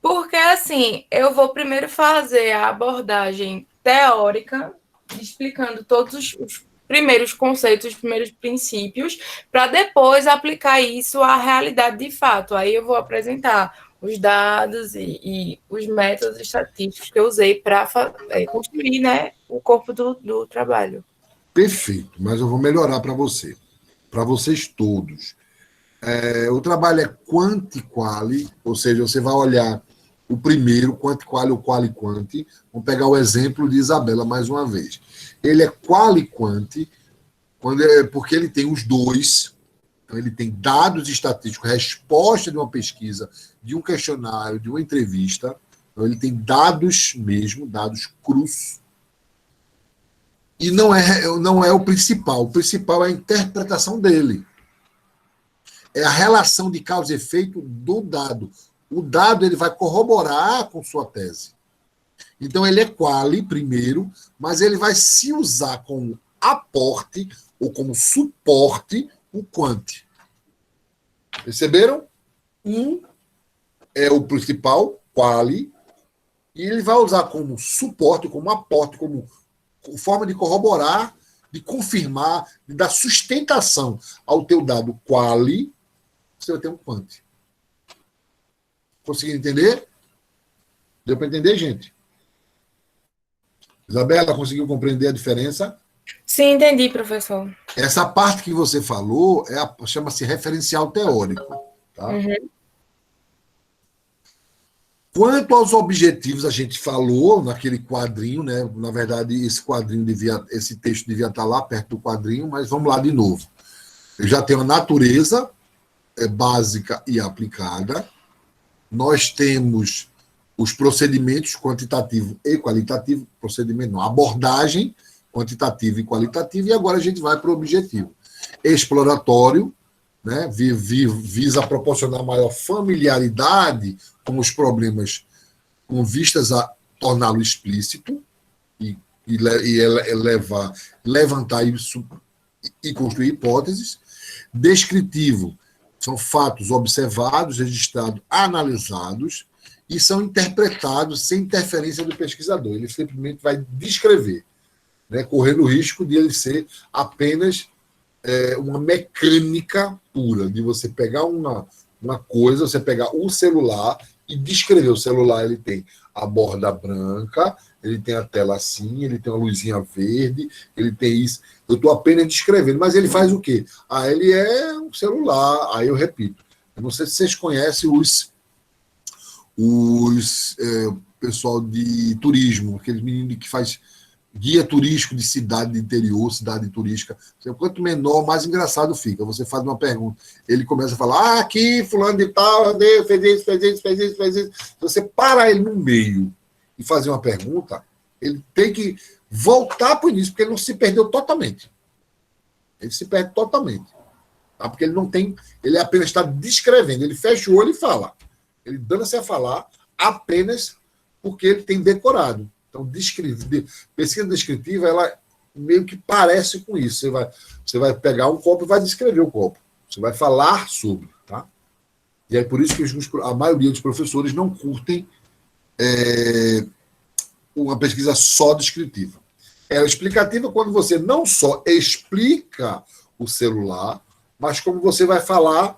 Porque, assim, eu vou primeiro fazer a abordagem teórica, explicando todos os primeiros conceitos, os primeiros princípios, para depois aplicar isso à realidade de fato. Aí eu vou apresentar os dados e os métodos estatísticos que eu usei para construir, né, o corpo do trabalho. Perfeito, mas eu vou melhorar para você. Para vocês todos. O trabalho é quanti-quali, ou seja, você vai olhar o primeiro, quanti-quali, o quali-quanti. Vamos pegar o exemplo de Isabela mais uma vez. Ele é quali-quanti, porque ele tem os dois. Então, ele tem dados estatísticos, resposta de uma pesquisa, de um questionário, de uma entrevista. Então, ele tem dados mesmo, dados crus. E não é o principal. O principal é a interpretação dele. É a relação de causa e efeito do dado. O dado ele vai corroborar com sua tese. Então, ele é quali, primeiro, mas ele vai se usar como aporte ou como suporte o quanti. Perceberam? Um é o principal, quali, e ele vai usar como suporte, como aporte, como forma de corroborar, de confirmar, de dar sustentação ao teu dado quali, você vai ter um quanti. Conseguiram entender? Deu para entender, gente? Isabela, conseguiu compreender a diferença? Sim, entendi, professor. Essa parte que você falou chama-se referencial teórico. Tá? Uhum. Quanto aos objetivos, a gente falou naquele quadrinho, né? Na verdade, esse texto devia estar lá perto do quadrinho, mas vamos lá de novo. Eu já tenho a natureza básica e aplicada. Nós temos os procedimentos quantitativo e qualitativo, procedimento não, abordagem quantitativa e qualitativa, e agora a gente vai para o objetivo. Exploratório, né, visa proporcionar maior familiaridade com os problemas com vistas a torná-lo explícito e levantar isso e construir hipóteses. Descritivo, são fatos observados, registrados, analisados e são interpretados sem interferência do pesquisador. Ele simplesmente vai descrever, né, correndo o risco de ele ser apenas uma mecânica pura, de você pegar uma coisa, você pegar o celular e descrever. O celular ele tem a borda branca, ele tem a tela assim, ele tem uma luzinha verde, ele tem isso. Eu estou apenas descrevendo, mas ele faz o quê? Ele é um celular. Aí eu repito. Eu não sei se vocês conhecem pessoal de turismo, aqueles meninos que faz guia turístico de cidade de interior, cidade turística. Quanto menor, mais engraçado fica. Você faz uma pergunta, ele começa a falar, aqui, fulano de tal, fez isso, fez isso, fez isso, fez isso. Se você parar ele no meio e fazer uma pergunta, ele tem que voltar para o início, porque ele não se perdeu totalmente. Ele se perde totalmente. Tá? Porque ele não tem, ele apenas está descrevendo, ele fecha o olho e fala. Ele dando-se a falar apenas porque ele tem decorado. Então, pesquisa descritiva, ela meio que parece com isso. Você vai pegar um copo e vai descrever o copo. Você vai falar sobre. Tá? E é por isso que a maioria dos professores não curtem uma pesquisa só descritiva. É explicativa quando você não só explica o celular, mas como você vai falar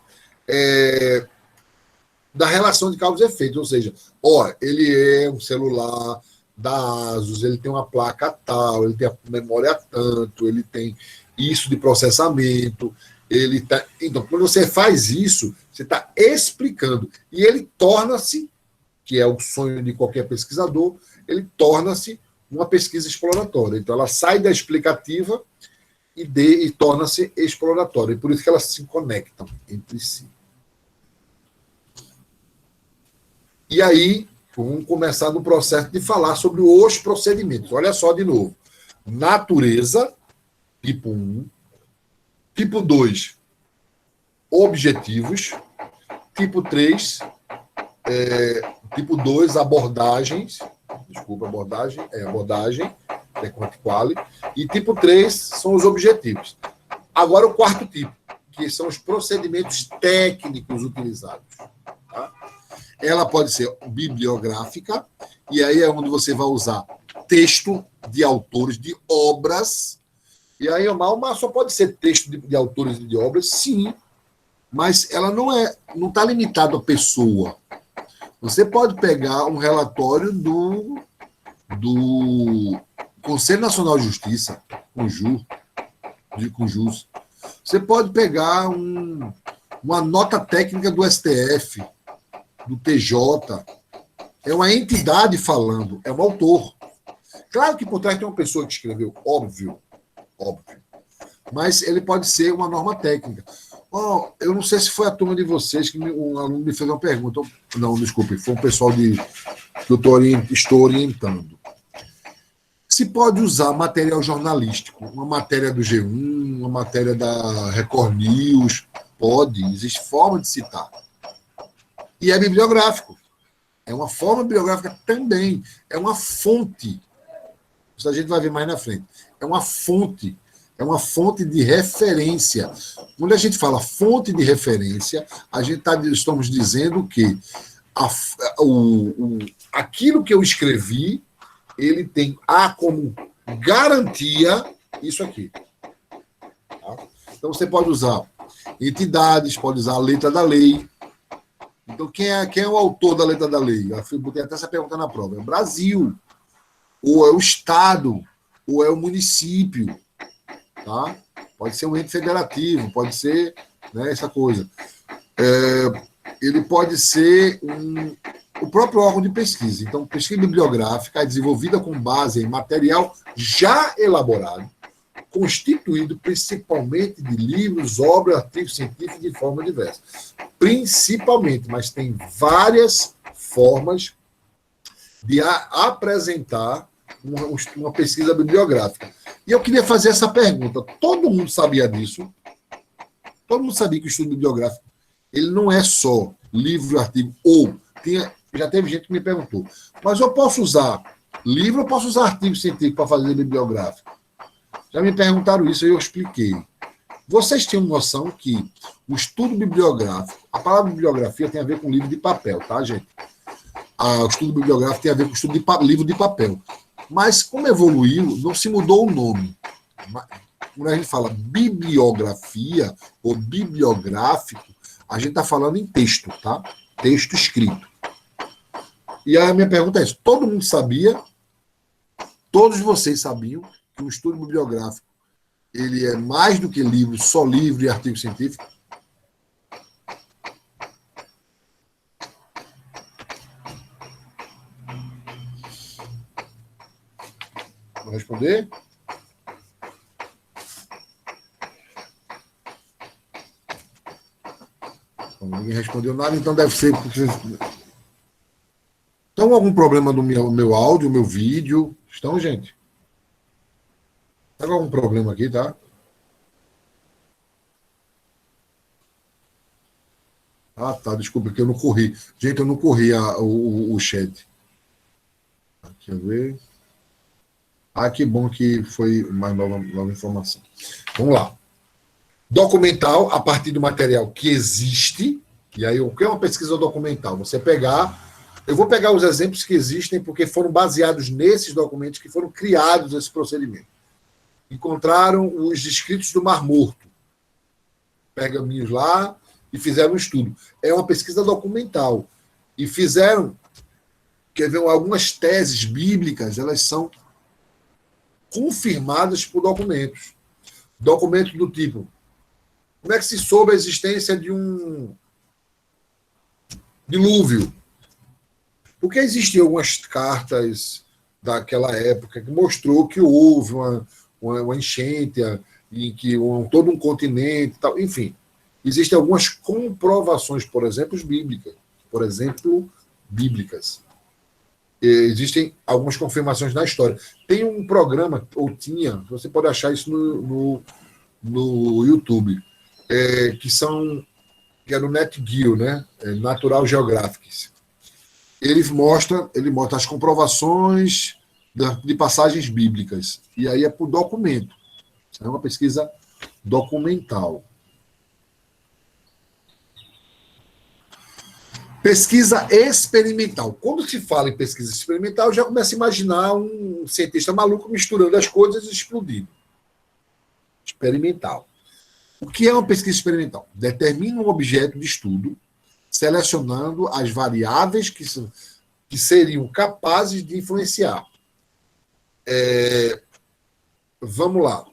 da relação de causa e efeito. Ou seja, ele é um celular da ASUS, ele tem uma placa tal, ele tem a memória tanto, ele tem isso de processamento, Então, quando você faz isso, você está explicando. E ele torna-se, que é o sonho de qualquer pesquisador, ele torna-se uma pesquisa exploratória. Então, ela sai da explicativa e torna-se exploratória. E por isso que elas se conectam entre si. E aí, vamos começar no processo de falar sobre os procedimentos. Olha só de novo. Natureza, tipo 1. Tipo 2, objetivos. Tipo 3, Tipo 2, abordagens. Desculpa, abordagem, que é quanti quali. E tipo 3 são os objetivos. Agora o quarto tipo, que são os procedimentos técnicos utilizados. Tá? Ela pode ser bibliográfica, e aí é onde você vai usar texto de autores, de obras. E aí, mas só pode ser texto de autores e de obras, sim, mas ela não está limitada à pessoa. Você pode pegar um relatório do Conselho Nacional de Justiça, CONJUS. Você pode pegar uma nota técnica do STF, do TJ. É uma entidade falando, é um autor. Claro que por trás tem uma pessoa que escreveu, óbvio. Mas ele pode ser uma norma técnica. Eu não sei se foi a turma de vocês que um aluno me fez uma pergunta. Não, desculpe, foi um pessoal que eu estou orientando. Se pode usar material jornalístico, uma matéria do G1, uma matéria da Record News, pode, existe forma de citar. E é bibliográfico. É uma forma bibliográfica também. É uma fonte. Isso a gente vai ver mais na frente. É uma fonte de referência. Quando a gente fala fonte de referência, estamos dizendo que aquilo que eu escrevi, ele tem como garantia isso aqui. Tá? Então, você pode usar entidades, pode usar a letra da lei. Então, quem é o autor da letra da lei? Eu botei até essa pergunta na prova. É o Brasil, ou é o Estado, ou é o município. Tá? Pode ser um ente federativo, pode ser, né, essa coisa. Ele pode ser o próprio órgão de pesquisa. Então, pesquisa bibliográfica é desenvolvida com base em material já elaborado, constituído principalmente de livros, obras, artigos científicos de forma diversa. Principalmente, mas tem várias formas de apresentar uma pesquisa bibliográfica. E eu queria fazer essa pergunta. Todo mundo sabia disso? Todo mundo sabia que o estudo bibliográfico ele não é só livro, artigo, já teve gente que me perguntou, mas eu posso usar livro ou posso usar artigo científico para fazer bibliográfico? Já me perguntaram isso e eu expliquei. Vocês tinham noção que o estudo bibliográfico, a palavra bibliografia tem a ver com livro de papel, tá, gente? O estudo bibliográfico tem a ver com o estudo de livro de papel. Mas, como evoluiu, não se mudou o nome. Quando a gente fala bibliografia ou bibliográfico, a gente está falando em texto, tá? Texto escrito. E a minha pergunta é isso. Todo mundo sabia, todos vocês sabiam que o estudo bibliográfico ele é mais do que livro, só livro e artigo científico? Vou responder? Ninguém respondeu nada, então deve ser. Estão algum problema no meu áudio, meu vídeo? Estão, gente? Está com algum problema aqui, tá? Ah, tá, desculpa, que eu não corri. Gente, eu não corri o chat. Deixa eu ver. Ah, que bom que foi mais nova informação. Vamos lá. Documental, a partir do material que existe. E aí, o que é uma pesquisa documental? Você pegar... Eu vou pegar os exemplos que existem porque foram baseados nesses documentos que foram criados esse procedimento. Encontraram os escritos do Mar Morto. Pergaminhos lá e fizeram um estudo. É uma pesquisa documental. E fizeram... Quer ver, algumas teses bíblicas, elas são confirmadas por documentos. Documentos do tipo... Como é que se soube a existência de um dilúvio? Porque existiam algumas cartas daquela época que mostrou que houve uma enchente em que todo um continente, tal, enfim. Existem algumas comprovações, por exemplo, bíblicas. Existem algumas confirmações na história. Tem um programa, ou tinha, você pode achar isso no YouTube, que é no NetGeo, né? Natural Geographic. ele mostra as comprovações de passagens bíblicas. E aí é por documento. É uma pesquisa documental. Pesquisa experimental. Quando se fala em pesquisa experimental, eu já começo a imaginar um cientista maluco misturando as coisas e explodindo. Experimental. O que é uma pesquisa experimental? Determina um objeto de estudo, selecionando as variáveis que seriam capazes de influenciar. Vamos lá.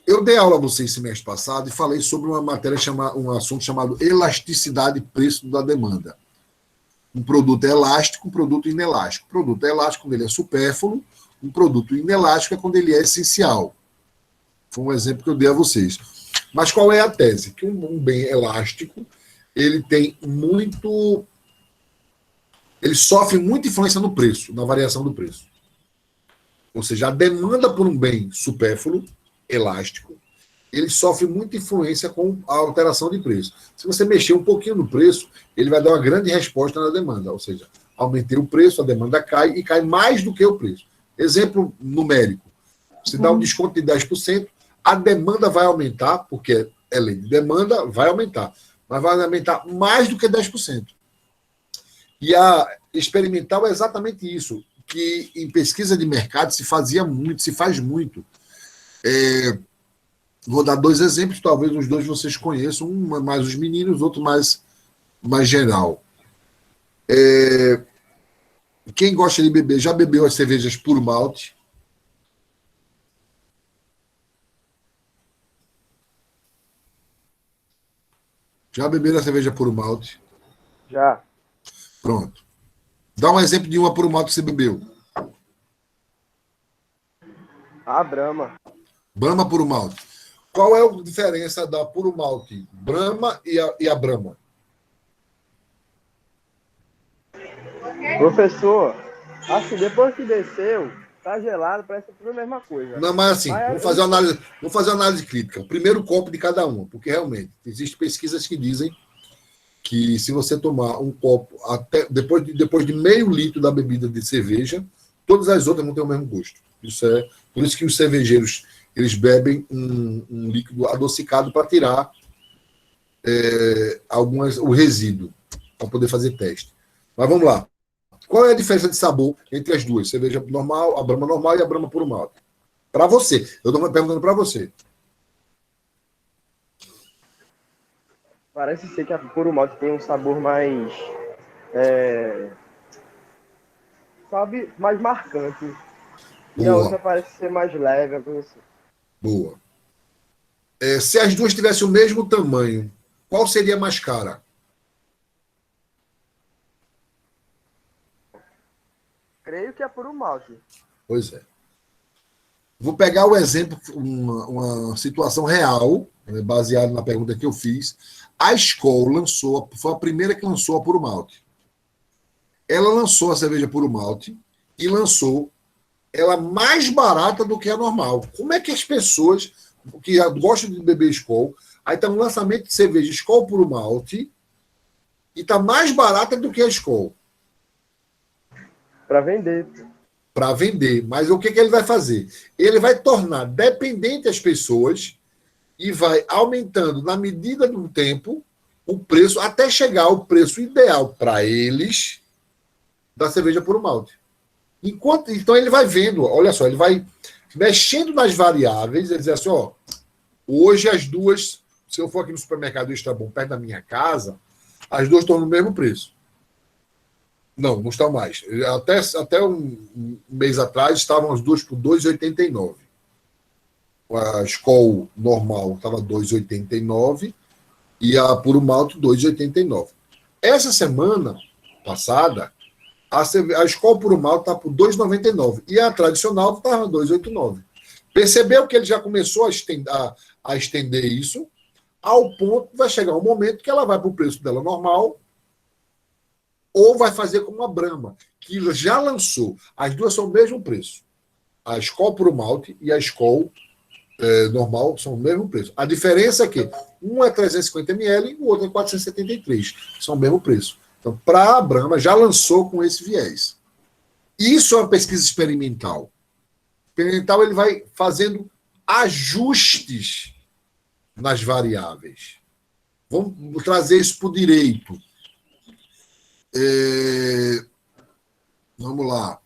Eu dei aula a vocês semestre passado e falei sobre uma matéria, um assunto chamado elasticidade e preço da demanda. Um produto é elástico, um produto inelástico. O produto é elástico quando ele é supérfluo, um produto inelástico é quando ele é essencial. Foi um exemplo que eu dei a vocês. Mas qual é a tese? Que um bem elástico, ele sofre muita influência no preço, na variação do preço. Ou seja, a demanda por um bem supérfluo, elástico, ele sofre muita influência com a alteração de preço. Se você mexer um pouquinho no preço, ele vai dar uma grande resposta na demanda. Ou seja, aumentei o preço, a demanda cai e cai mais do que o preço. Exemplo numérico. Se dá um desconto de 10%, a demanda vai aumentar, porque é lei de demanda, vai aumentar. Mas vai aumentar mais do que 10%. E a experimental é exatamente isso, que em pesquisa de mercado se faz muito. Vou dar 2 exemplos, talvez os 2 vocês conheçam, um mais os meninos, outro mais geral. Quem gosta de beber, já bebeu as cervejas puro malte? Já beberam a cerveja puro malte? Já. Pronto. Dá um exemplo de uma puro malte que você bebeu. A Brahma. Brahma puro malte. Qual é a diferença da puro malte Brahma e a Brahma? Professor, assim, depois que desceu, tá gelado, parece tudo a mesma coisa. Não, mas assim, vamos fazer uma análise crítica. O primeiro copo de cada um, porque realmente existem pesquisas que dizem que se você tomar um copo até depois de meio litro da bebida de cerveja, todas as outras vão ter o mesmo gosto. Por isso que os cervejeiros eles bebem um líquido adocicado para tirar o resíduo, para poder fazer teste. Mas vamos lá. Qual é a diferença de sabor entre as duas? Cerveja normal, a Brahma normal e a Brahma puro malte. Para você. Eu estou perguntando para você. Parece ser que a puro malte tem um sabor mais... sabe, mais marcante. E a outra parece ser mais leve. Assim. Boa. Se as duas tivessem o mesmo tamanho, qual seria mais cara? Creio que é puro malte. Pois é. Vou pegar o exemplo, uma situação real, baseada na pergunta que eu fiz. A Skol foi a primeira que lançou a puro malte. Ela lançou a cerveja puro malte e lançou ela mais barata do que a normal. Como é que as pessoas que gostam de beber Skol, aí está um lançamento de cerveja Skol puro malte e está mais barata do que a Skol? Para vender. Para vender. Mas o que ele vai fazer? Ele vai tornar dependente as pessoas e vai aumentando, na medida do tempo, o preço, até chegar ao preço ideal para eles da cerveja puro malte. Então ele vai vendo, olha só, ele vai mexendo nas variáveis, ele diz assim, hoje as duas, se eu for aqui no supermercado Extrabom, perto da minha casa, as duas estão no mesmo preço. Não estão mais. Até um mês atrás estavam as duas por R$ 2,89. A Skol normal estava R$ 2,89 e a puro malte R$ 2,89. Essa semana passada, a Skol puro malte está por R$ 2,99 e a tradicional estava R$ 2,89. Percebeu que ele já começou a estender isso ao ponto que vai chegar um momento que ela vai para o preço dela normal ou vai fazer como a Brahma, que já lançou. As duas são o mesmo preço. A Skol puro malte e a Skol normal são o mesmo preço. A diferença é que um é 350 ml e o outro é 473. São o mesmo preço. Então, para a Brahma, já lançou com esse viés. Isso é uma pesquisa experimental. Experimental, ele vai fazendo ajustes nas variáveis. Vamos trazer isso para o direito. Vamos lá.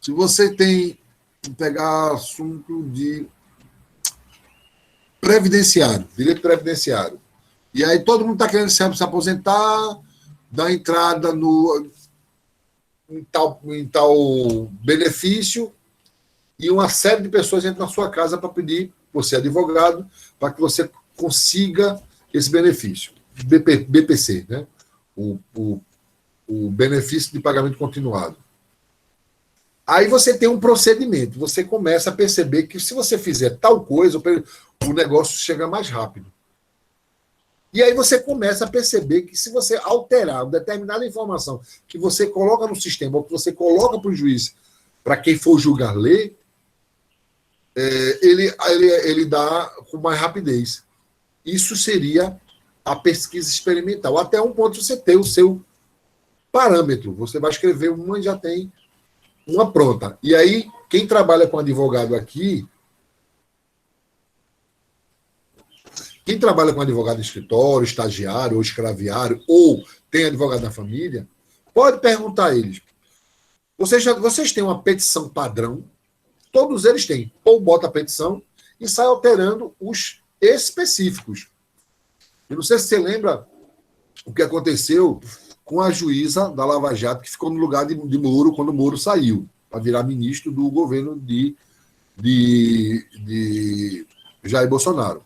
Se você tem, vou pegar assunto de previdenciário, direito previdenciário, e aí todo mundo está querendo se aposentar, dar entrada em tal benefício, e uma série de pessoas entram na sua casa para pedir, você é advogado, para que você consiga esse benefício. BPC, né? O benefício de pagamento continuado. Aí você tem um procedimento, você começa a perceber que se você fizer tal coisa, o negócio chega mais rápido. E aí você começa a perceber que se você alterar uma determinada informação que você coloca no sistema, ou que você coloca para o juiz, para quem for julgar ler, ele dá com mais rapidez. Isso seria a pesquisa experimental. Até um ponto você tem o seu parâmetro. Você vai escrever uma e já tem uma pronta. E aí, quem trabalha com advogado aqui, quem trabalha com advogado de escritório, estagiário ou escraviário, ou tem advogado na família, pode perguntar a eles. Vocês têm uma petição padrão? Todos eles têm. Ou bota a petição e sai alterando os específicos. Eu não sei se você lembra o que aconteceu com a juíza da Lava Jato, que ficou no lugar de Moro quando Moro saiu, para virar ministro do governo de Jair Bolsonaro.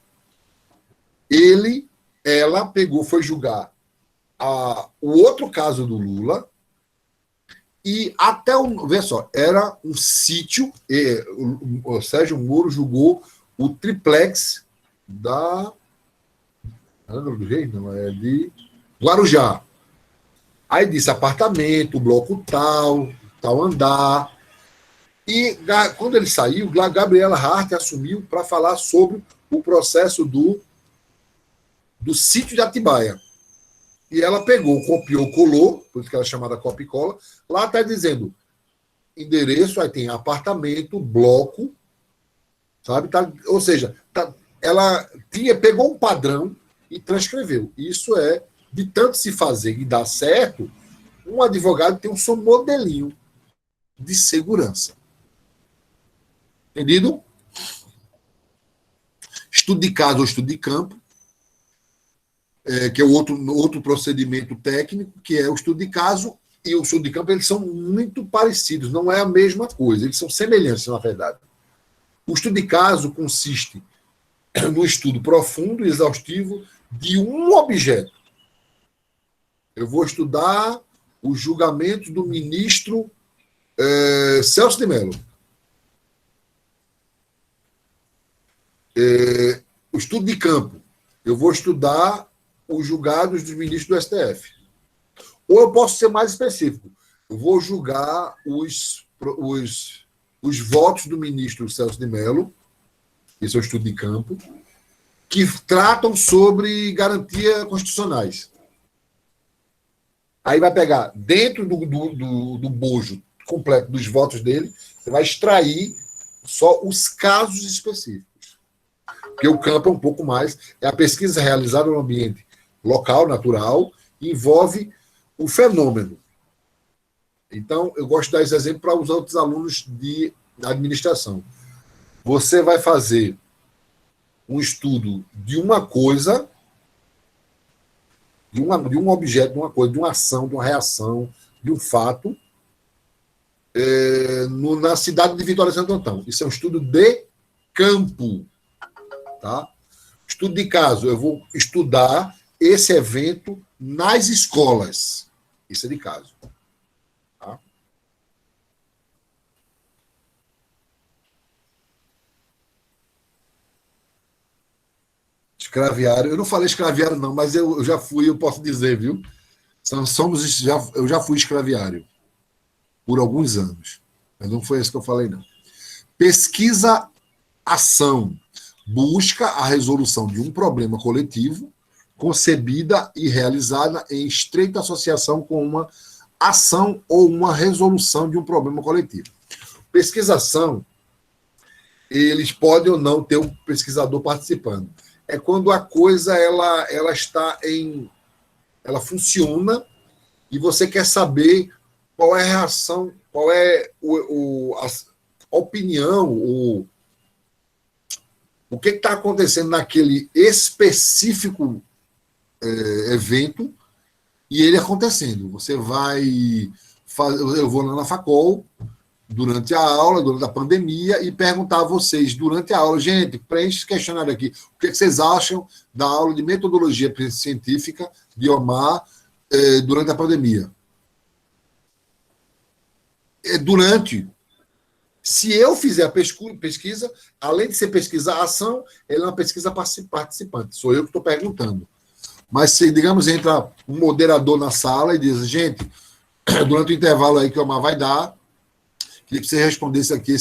Ela foi julgar o outro caso do Lula, e vê só, era um sítio, o Sérgio Moro julgou o triplex da Angra dos Reis, não, é de Guarujá. Aí disse apartamento, bloco tal andar. E quando ele saiu, Gabriela Hart assumiu para falar sobre o processo do sítio de Atibaia. E ela pegou, copiou, colou, por isso que ela é chamada copia e cola. Lá está dizendo endereço, aí tem apartamento, bloco, sabe? Ou seja, ela pegou um padrão e transcreveu. Isso é, de tanto se fazer e dar certo, um advogado tem um seu modelinho de segurança. Entendido? Estudo de caso ou estudo de campo, que é o outro procedimento técnico, que é o estudo de caso e o estudo de campo, eles são muito parecidos, não é a mesma coisa, eles são semelhantes, na verdade. O estudo de caso consiste no estudo profundo e exaustivo de um objeto. Eu vou estudar os julgamentos do ministro Celso de Mello. O estudo de campo. Eu vou estudar os julgados dos ministros do STF. Ou eu posso ser mais específico. Eu vou julgar os votos do ministro Celso de Mello, esse é o estudo de campo, que tratam sobre garantias constitucionais. Aí vai pegar, dentro do bojo completo dos votos dele, você vai extrair só os casos específicos. Porque o campo é um pouco mais, é a pesquisa realizada no ambiente local, natural, envolve o fenômeno. Então, eu gosto de dar esse exemplo para os outros alunos de administração. Você vai fazer um estudo de uma coisa, de um objeto, de uma coisa, de uma ação, de uma reação, de um fato, na cidade de Vitória de Santo Antão. Isso é um estudo de campo. Tá? Estudo de caso, eu vou estudar esse evento nas escolas. Isso é de caso. Tá? Escraviário. Eu não falei escraviário, não, mas eu já fui, eu posso dizer, viu? Eu já fui escraviário por alguns anos. Mas não foi isso que eu falei, não. Pesquisa-ação. Busca a resolução de um problema coletivo concebida e realizada em estreita associação com uma ação ou uma resolução de um problema coletivo. Pesquisação, eles podem ou não ter um pesquisador participando. É quando a coisa ela está ela funciona e você quer saber qual é a reação, qual é a opinião, o que está acontecendo naquele específico evento e ele acontecendo. Você vai fazer, eu vou lá na Facol durante a aula, durante a pandemia, e perguntar a vocês durante a aula, gente, preenche esse questionário aqui, o que vocês acham da aula de metodologia científica de Omar durante a pandemia? Se eu fizer a pesquisa, além de ser pesquisa ação, ela é uma pesquisa participante. Sou eu que estou perguntando. Mas se, digamos, entra um moderador na sala e diz, gente, durante o intervalo aí que o Omar vai dar, queria que você respondesse aqui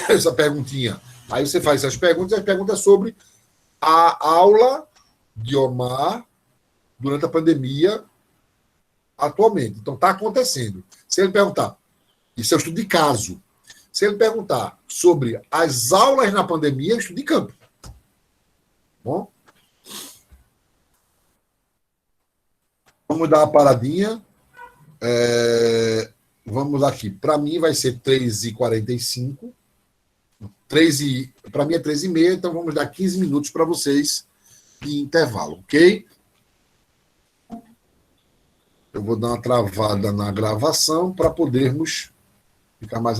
essa perguntinha. Aí você faz as perguntas sobre a aula de Omar durante a pandemia atualmente. Então, está acontecendo. Se ele perguntar, isso é um estudo de caso. Se ele perguntar sobre as aulas na pandemia, é um estudo de campo. Bom? Vamos dar uma paradinha. Vamos aqui. Para mim vai ser 3h45. Para mim é 3h30, então vamos dar 15 minutos para vocês de intervalo, ok? Eu vou dar uma travada na gravação para podermos ficar mais